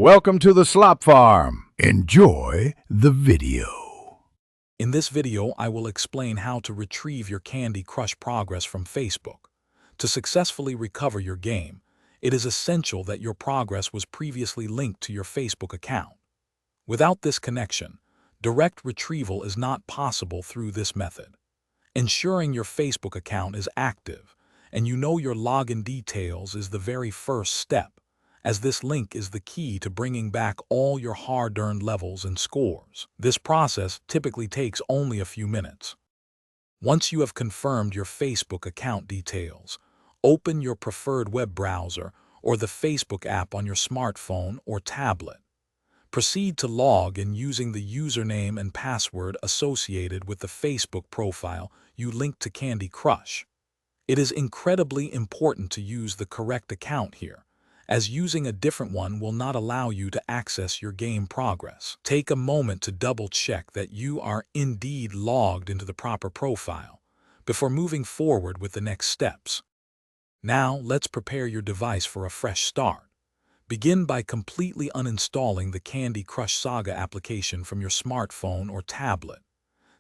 Welcome to the Slop Farm. Enjoy the video. In this video, I will explain how to retrieve your Candy Crush progress from Facebook. To successfully recover your game, it is essential that your progress was previously linked to your Facebook account. Without this connection, direct retrieval is not possible through this method. Ensuring your Facebook account is active and you know your login details is the very first step, as this link is the key to bringing back all your hard-earned levels and scores. This process typically takes only a few minutes. Once you have confirmed your Facebook account details, open your preferred web browser or the Facebook app on your smartphone or tablet. Proceed to log in using the username and password associated with the Facebook profile you linked to Candy Crush. It is incredibly important to use the correct account here, as using a different one will not allow you to access your game progress. Take a moment to double-check that you are indeed logged into the proper profile before moving forward with the next steps. Now, let's prepare your device for a fresh start. Begin by completely uninstalling the Candy Crush Saga application from your smartphone or tablet.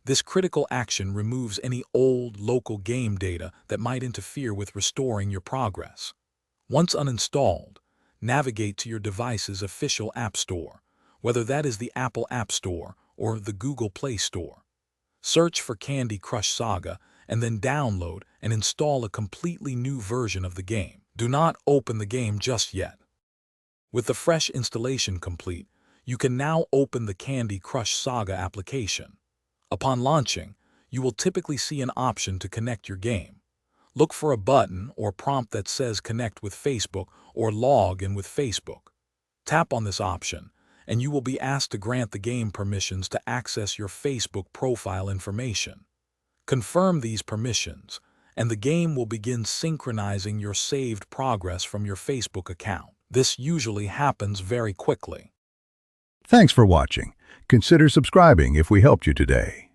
This critical action removes any old local game data that might interfere with restoring your progress. Once uninstalled, navigate to your device's official App Store, whether that is the Apple App Store or the Google Play Store. Search for Candy Crush Saga and then download and install a completely new version of the game. Do not open the game just yet. With the fresh installation complete, you can now open the Candy Crush Saga application. Upon launching, you will typically see an option to connect your game. Look for a button or prompt that says Connect with Facebook or Log in with Facebook. Tap on this option, and you will be asked to grant the game permissions to access your Facebook profile information. Confirm these permissions, and the game will begin synchronizing your saved progress from your Facebook account. This usually happens very quickly. Thanks for watching. Consider subscribing if we helped you today.